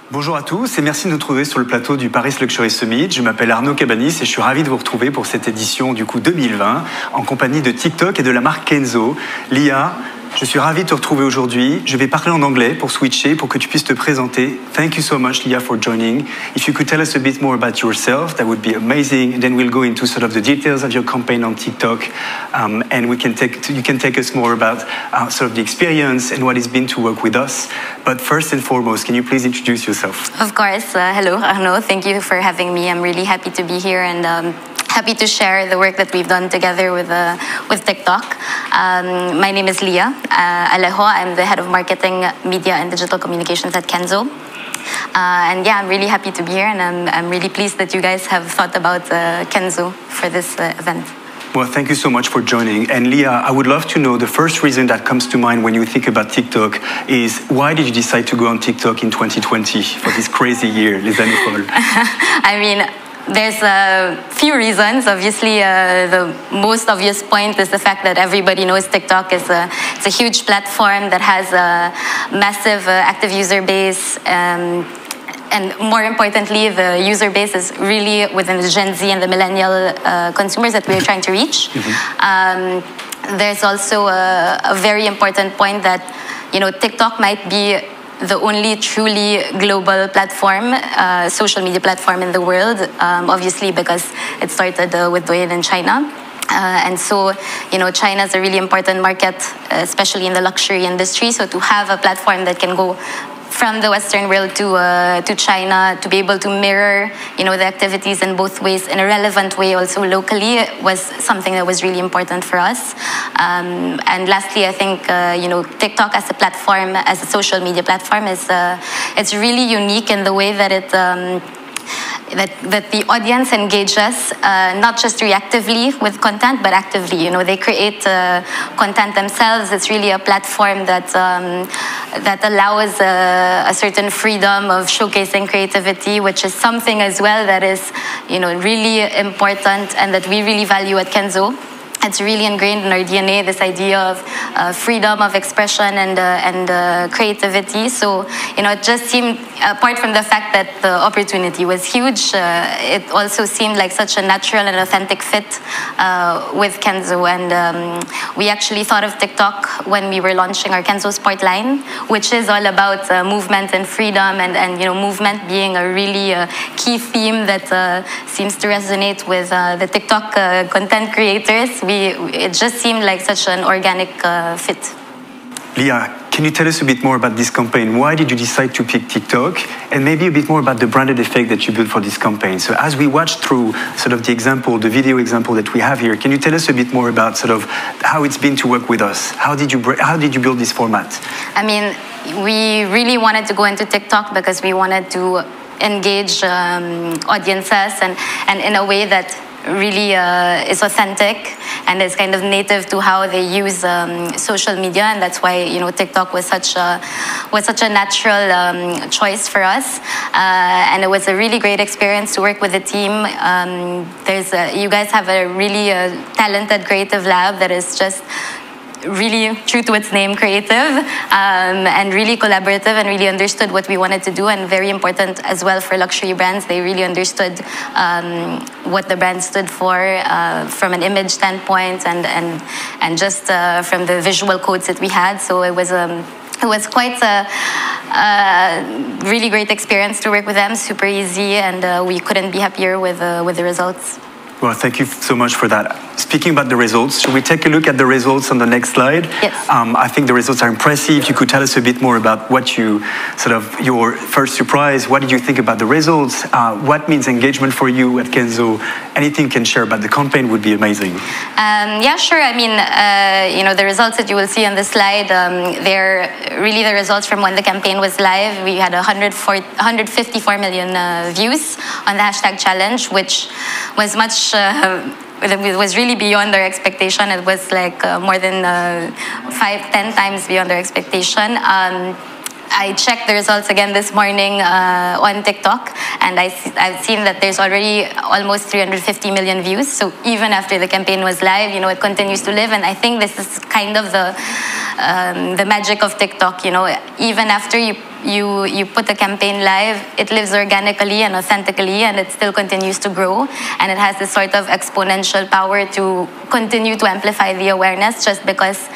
Bonjour à tous et merci de nous retrouver sur le plateau du Paris Luxury Summit. Je m'appelle Arnaud Cabanis et je suis ravi de vous retrouver pour cette édition du coup 2020 en compagnie de TikTok et de la marque Kenzo. Lia, je suis ravi de te retrouver aujourd'hui. Je vais parler en anglais pour switcher, pour que tu puisses te présenter. Thank you so much, Lia, for joining. If you could tell us a bit more about yourself, that would be amazing. And then we'll go into sort of the details of your campaign on TikTok, and you can take us more about sort of the experience and what it's been to work with us. But first and foremost, can you please introduce yourself? Of course. Hello, Arnaud. Thank you for having me. I'm really happy to be here and happy to share the work that we've done together with TikTok. My name is Lia Alejo. I'm the head of marketing, media, and digital communications at Kenzo. And yeah, I'm really happy to be here, and I'm really pleased that you guys have thought about Kenzo for this event. Well, thank you so much for joining. And Lia, I would love to know the first reason that comes to mind when you think about TikTok is why did you decide to go on TikTok in 2020 for this crazy year, les années folles? I mean, there's a few reasons. Obviously, the most obvious point is the fact that everybody knows TikTok is it's a huge platform that has a massive active user base. And more importantly, the user base is really within the Gen Z and the millennial consumers that we're trying to reach. There's also a very important point that, you know, TikTok might be the only truly global platform, social media platform in the world, obviously because it started with Douyin in China. And so, you know, China is a really important market, especially in the luxury industry. So to have a platform that can go from the Western world to China, to be able to mirror, you know, the activities in both ways in a relevant way also locally was something that was really important for us. And lastly, I think, you know, TikTok as a platform, as a social media platform is, it's really unique in the way that it, that the audience engages not just reactively with content, but actively. You know, they create content themselves. It's really a platform that that allows a certain freedom of showcasing creativity, which is something as well that is, you know, really important and that we really value at Kenzo. It's really ingrained in our DNA, this idea of freedom of expression and creativity. So, you know, it just seemed, apart from the fact that the opportunity was huge, it also seemed like such a natural and authentic fit with Kenzo. And we actually thought of TikTok when we were launching our Kenzo Sport line, which is all about movement and freedom, and you know, movement being a really key theme that seems to resonate with the TikTok content creators. It just seemed like such an organic fit. Lia, can you tell us a bit more about this campaign? Why did you decide to pick TikTok? And maybe a bit more about the branded effect that you built for this campaign. So as we watch through sort of the example, the video example that we have here, can you tell us a bit more about sort of how it's been to work with us? How did you build this format? I mean, we really wanted to go into TikTok because we wanted to engage audiences and in a way that really is authentic and is kind of native to how they use social media, and that's why, you know, TikTok was such a natural choice for us, and it was a really great experience to work with the team. You guys have a really talented creative lab that is just really true to its name, creative, and really collaborative, and really understood what we wanted to do, and very important as well for luxury brands. They really understood what the brand stood for from an image standpoint and just from the visual codes that we had. So it was quite a really great experience to work with them, super easy, and we couldn't be happier with the results. Well, thank you so much for that. Speaking about the results, should we take a look at the results on the next slide? Yes. I think the results are impressive. You could tell us a bit more about what you, sort of your first surprise. What did you think about the results? What means engagement for you at Kenzo? Anything you can share about the campaign would be amazing. Yeah, sure. I mean, you know, the results that you will see on the slide, they're really the results from when the campaign was live. We had 154 million views on the hashtag challenge, which was much it was really beyond our expectation. It was like more than 5-10 times beyond our expectation. I checked the results again this morning on TikTok, and I've seen that there's already almost 350 million views. So even after the campaign was live, you know, it continues to live. And I think this is kind of the magic of TikTok. You know, even after you put a campaign live, it lives organically and authentically, and it still continues to grow. And it has this sort of exponential power to continue to amplify the awareness, just because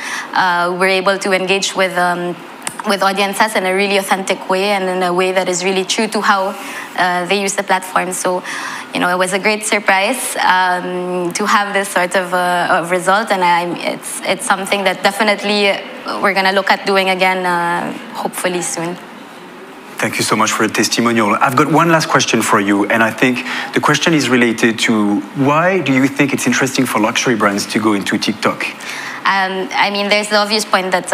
we're able to engage with audiences in a really authentic way, and in a way that is really true to how they use the platform. So, you know, it was a great surprise to have this sort of result, and it's something that definitely we're going to look at doing again, hopefully soon. Thank you so much for the testimonial. I've got one last question for you, and I think the question is related to why do you think it's interesting for luxury brands to go into TikTok? I mean, there's the obvious point that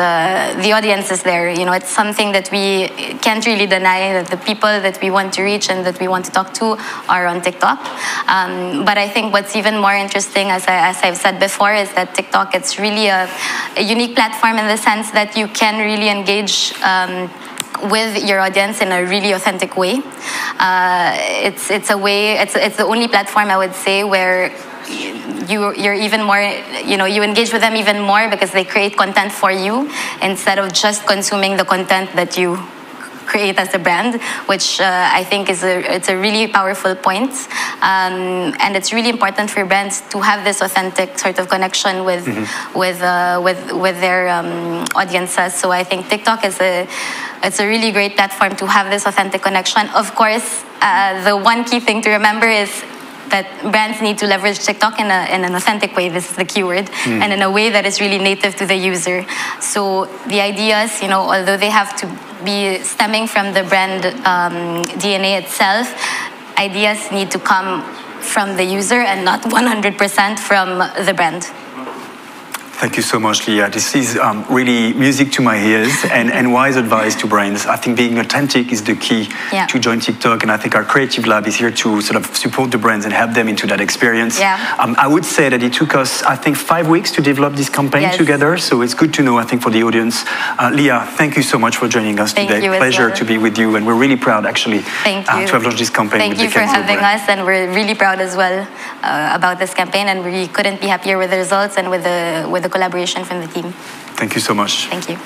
the audience is there. You know, it's something that we can't really deny, that the people that we want to reach and that we want to talk to are on TikTok. But I think what's even more interesting, as I've said before, is that TikTok, it's really a unique platform in the sense that you can really engage with your audience in a really authentic way. It's the only platform, I would say, where you're even more, you know, you engage with them even more because they create content for you instead of just consuming the content that you create as a brand, which I think it's a really powerful point. And it's really important for brands to have this authentic sort of connection with their audiences. So I think TikTok is it's a really great platform to have this authentic connection. Of course, the one key thing to remember is that brands need to leverage TikTok in an authentic way. This is the keyword, and in a way that is really native to the user. So the ideas, you know, although they have to be stemming from the brand DNA itself, ideas need to come from the user and not 100% from the brand. Thank you so much, Leah. This is really music to my ears and wise advice to brands. I think being authentic is the key to join TikTok, and I think our creative lab is here to sort of support the brands and help them into that experience. I would say that it took us, I think, 5 weeks to develop this campaign together, so it's good to know, I think, for the audience. Leah, thank you so much for joining us today. Pleasure to be with you, and we're really proud, actually, to have launched this campaign. Thank you for having us, and we're really proud as well about this campaign, and we couldn't be happier with the results and with the collaboration from the team. Thank you so much. Thank you.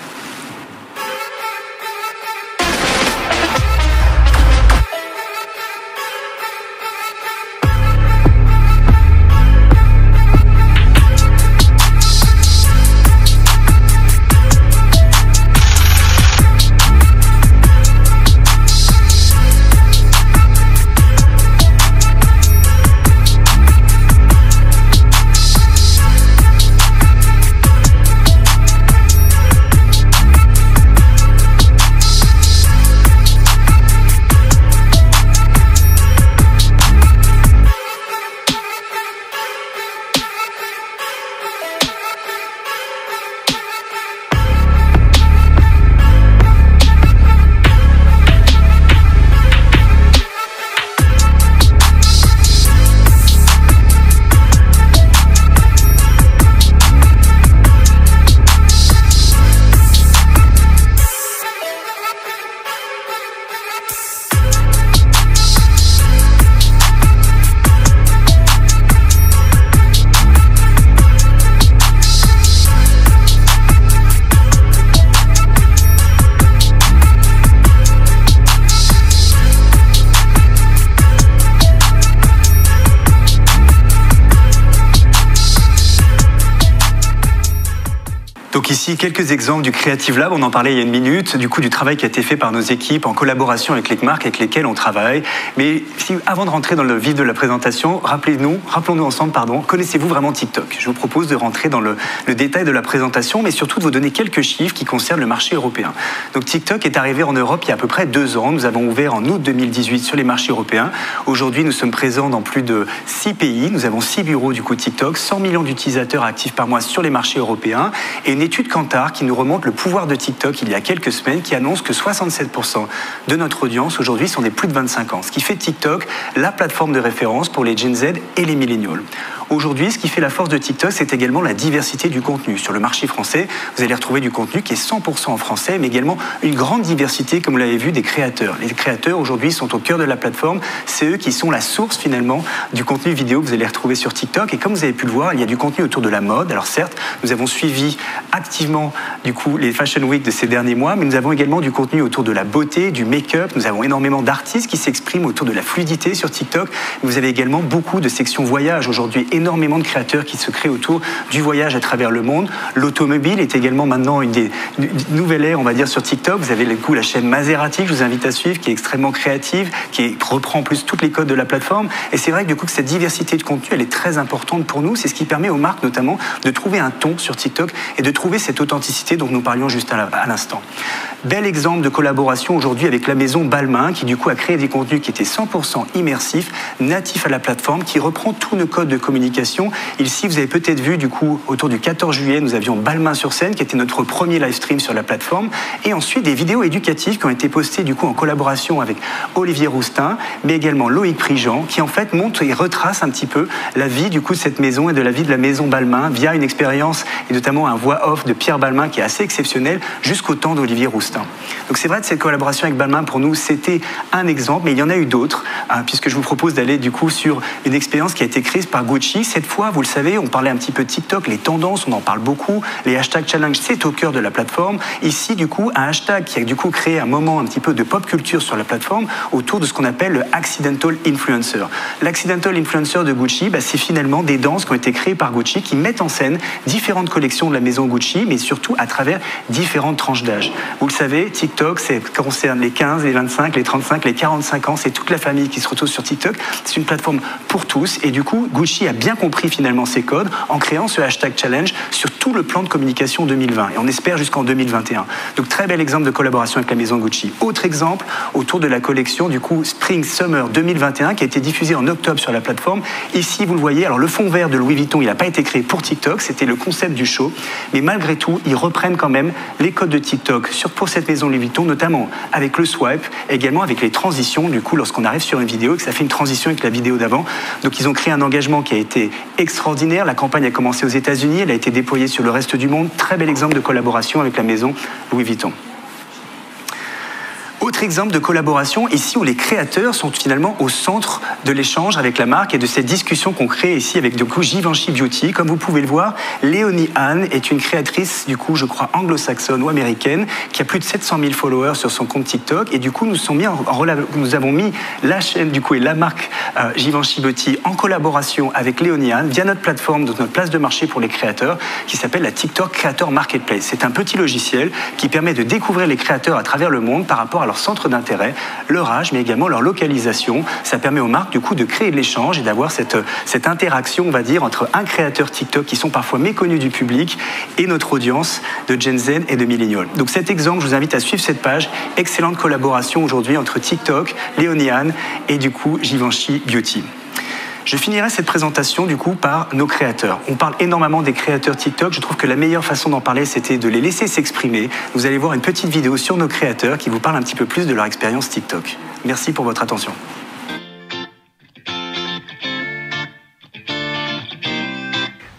Donc ici, quelques exemples du Creative Lab, on en parlait il y a une minute, du coup du travail qui a été fait par nos équipes en collaboration avec les marques avec lesquelles on travaille. Mais avant de rentrer dans le vif de la présentation, rappelons-nous ensemble, connaissez-vous vraiment TikTok? Je vous propose de rentrer dans le détail de la présentation, mais surtout de vous donner quelques chiffres qui concernent le marché européen. Donc TikTok est arrivé en Europe il y a à peu près 2 ans. Nous avons ouvert en août 2018 sur les marchés européens. Aujourd'hui, nous sommes présents dans plus de 6 pays. Nous avons 6 bureaux du coup TikTok, 100 millions d'utilisateurs actifs par mois sur les marchés européens. Et une étude Kantar qui nous remonte le pouvoir de TikTok il y a quelques semaines, qui annonce que 67% de notre audience aujourd'hui sont des plus de 25 ans, ce qui fait TikTok la plateforme de référence pour les Gen Z et les millénials. Aujourd'hui, ce qui fait la force de TikTok, c'est également la diversité du contenu. Sur le marché français, vous allez retrouver du contenu qui est 100% en français, mais également une grande diversité, comme vous l'avez vu, des créateurs. Les créateurs, aujourd'hui, sont au cœur de la plateforme. C'est eux qui sont la source, finalement, du contenu vidéo que vous allez retrouver sur TikTok. Et comme vous avez pu le voir, il y a du contenu autour de la mode. Alors certes, nous avons suivi activement, du coup, les Fashion Week de ces derniers mois, mais nous avons également du contenu autour de la beauté, du make-up. Nous avons énormément d'artistes qui s'expriment autour de la fluidité sur TikTok. Vous avez également beaucoup de sections voyage. Aujourd'hui, énormément de créateurs qui se créent autour du voyage à travers le monde. L'automobile est également maintenant une nouvelle ère, on va dire, sur TikTok. Vous avez du coup la chaîne Maserati que je vous invite à suivre, qui est extrêmement créative, qui reprend en plus toutes les codes de la plateforme. Et c'est vrai que du coup, cette diversité de contenu, elle est très importante pour nous. C'est ce qui permet aux marques notamment de trouver un ton sur TikTok et de trouver cette authenticité dont nous parlions juste à l'instant. Bel exemple de collaboration aujourd'hui avec la maison Balmain, qui du coup a créé des contenus qui étaient 100% immersifs, natifs à la plateforme, qui reprend tous nos codes de communication. Ici, vous avez peut-être vu du coup, autour du 14 juillet, nous avions Balmain sur scène, qui était notre premier live stream sur la plateforme, et ensuite des vidéos éducatives qui ont été postées du coup en collaboration avec Olivier Roustin, mais également Loïc Prigent, qui en fait montre et retrace un petit peu la vie du coup de cette maison et de la vie de la maison Balmain via une expérience et notamment un voix-off de Pierre Balmain qui est assez exceptionnel jusqu'au temps d'Olivier Roustin. Donc c'est vrai que cette collaboration avec Balmain pour nous c'était un exemple, mais il y en a eu d'autres, puisque je vous propose d'aller du coup sur une expérience qui a été créée par Gucci. Cette fois, vous le savez, on parlait un petit peu de TikTok, les tendances, on en parle beaucoup, les hashtags challenge, c'est au cœur de la plateforme. Ici, du coup, un hashtag qui a du coup créé un moment un petit peu de pop culture sur la plateforme autour de ce qu'on appelle le accidental influencer. L'accidental influencer de Gucci, c'est finalement des danses qui ont été créées par Gucci qui mettent en scène différentes collections de la maison Gucci, mais surtout à travers différentes tranches d'âge. Vous le savez, TikTok, ça concerne les 15, les 25, les 35, les 45 ans, c'est toute la famille qui se retrouve sur TikTok. C'est une plateforme pour tous et du coup, Gucci a bien compris finalement ces codes en créant ce hashtag challenge sur tout le plan de communication 2020 et on espère jusqu'en 2021. Donc très bel exemple de collaboration avec la maison Gucci. Autre exemple autour de la collection du coup Spring Summer 2021 qui a été diffusée en octobre sur la plateforme. Ici, vous le voyez, alors le fond vert de Louis Vuitton, il n'a pas été créé pour TikTok, c'était le concept du show, mais malgré tout, ils reprennent quand même les codes de TikTok pour cette maison Louis Vuitton, notamment avec le swipe, également avec les transitions, du coup, lorsqu'on arrive sur une vidéo et que ça fait une transition avec la vidéo d'avant. Donc, ils ont créé un engagement qui a été extraordinaire. La campagne a commencé aux États-Unis, elle a été déployée sur le reste du monde. Très bel exemple de collaboration avec la maison Louis Vuitton. Autre exemple de collaboration, ici où les créateurs sont finalement au centre de l'échange avec la marque et de cette discussion qu'on crée ici avec du coup Givenchy Beauty. Comme vous pouvez le voir, Léonie Anne est une créatrice du coup je crois anglo-saxonne ou américaine qui a plus de 700 000 followers sur son compte TikTok et du coup nous avons mis la chaîne du coup et la marque Givenchy Beauty en collaboration avec Léonie Anne via notre plateforme, notre place de marché pour les créateurs qui s'appelle la TikTok Creator Marketplace. C'est un petit logiciel qui permet de découvrir les créateurs à travers le monde par rapport à leur centre d'intérêt, leur âge, mais également leur localisation. Ça permet aux marques, du coup, de créer de l'échange et d'avoir cette interaction, on va dire, entre un créateur TikTok qui sont parfois méconnus du public et notre audience de Gen Z et de Millennials. Donc cet exemple, je vous invite à suivre cette page. Excellente collaboration aujourd'hui entre TikTok, Léonie Anne et du coup Givenchy Beauty. Je finirai cette présentation du coup par nos créateurs. On parle énormément des créateurs TikTok. Je trouve que la meilleure façon d'en parler, c'était de les laisser s'exprimer. Vous allez voir une petite vidéo sur nos créateurs qui vous parle un petit peu plus de leur expérience TikTok. Merci pour votre attention.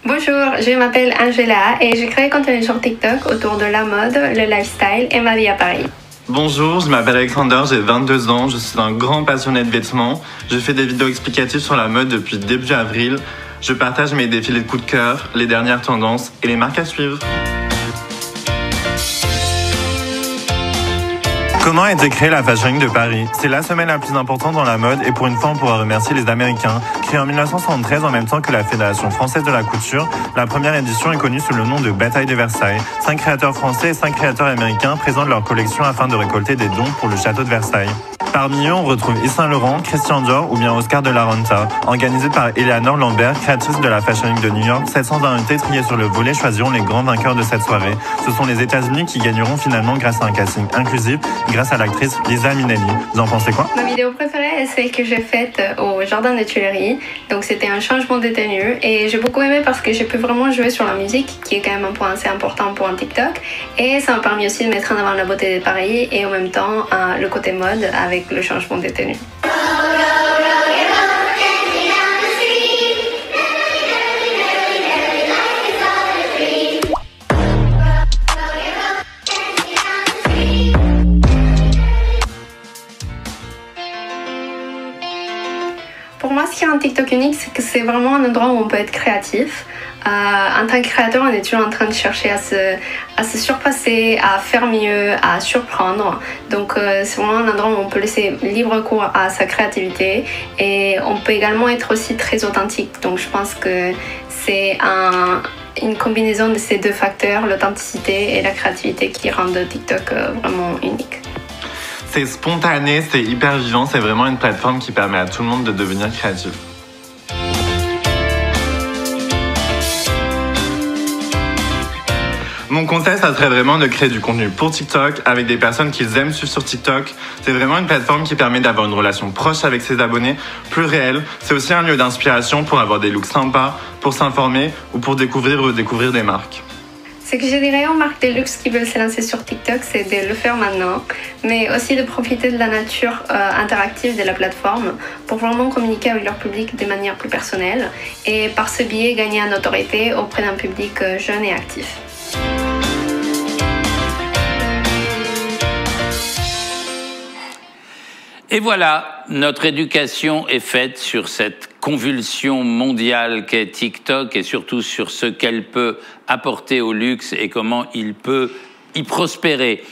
Bonjour, je m'appelle Angela et je crée contenu sur TikTok autour de la mode, le lifestyle et ma vie à Paris. Bonjour, je m'appelle Alexander, j'ai 22 ans, je suis un grand passionné de vêtements. Je fais des vidéos explicatives sur la mode depuis début avril. Je partage mes défilés de coup de cœur, les dernières tendances et les marques à suivre. Comment a été créée la Fashion Week de Paris? C'est la semaine la plus importante dans la mode et pour une fois on pourra remercier les Américains. Créée en 1973 en même temps que la Fédération Française de la Couture, la première édition est connue sous le nom de Bataille de Versailles. 5 créateurs français et 5 créateurs américains présentent leur collection afin de récolter des dons pour le château de Versailles. Parmi eux, on retrouve Yves Saint Laurent, Christian Dior ou bien Oscar de la Renta. Organisé par Eleanor Lambert, créatrice de la Fashion Week de New York, 700 invités triés sur le volet choisiront les grands vainqueurs de cette soirée. Ce sont les États-Unis qui gagneront finalement grâce à un casting inclusif, grâce à l'actrice Liza Minnelli. Vous en pensez quoi? Ma vidéo préférée est celle que j'ai faite au Jardin des Tuileries. Donc c'était un changement de tenue et j'ai beaucoup aimé parce que j'ai pu vraiment jouer sur la musique, qui est quand même un point assez important pour un TikTok. Et ça m'a permis aussi de mettre en avant la beauté de Paris et en même temps le côté mode avec le changement des tenues. Pour moi, ce qui rend TikTok unique, c'est que c'est vraiment un endroit où on peut être créatif. En tant que créateur, on est toujours en train de chercher à se surpasser, à faire mieux, à surprendre. Donc c'est vraiment un endroit où on peut laisser libre cours à sa créativité et on peut également être aussi très authentique. Donc je pense que c'est une combinaison de ces deux facteurs, l'authenticité et la créativité, qui rendent TikTok vraiment unique. C'est spontané, c'est hyper vivant, c'est vraiment une plateforme qui permet à tout le monde de devenir créatif. Mon conseil, ça serait vraiment de créer du contenu pour TikTok avec des personnes qu'ils aiment suivre sur TikTok. C'est vraiment une plateforme qui permet d'avoir une relation proche avec ses abonnés, plus réelle. C'est aussi un lieu d'inspiration pour avoir des looks sympas, pour s'informer ou pour découvrir ou redécouvrir des marques. Ce que je dirais aux marques de luxe qui veulent se lancer sur TikTok, c'est de le faire maintenant, mais aussi de profiter de la nature interactive de la plateforme pour vraiment communiquer avec leur public de manière plus personnelle et par ce biais gagner en notoriété auprès d'un public jeune et actif. Et voilà, notre éducation est faite sur cette convulsion mondiale qu'est TikTok et surtout sur ce qu'elle peut apporter au luxe et comment il peut y prospérer.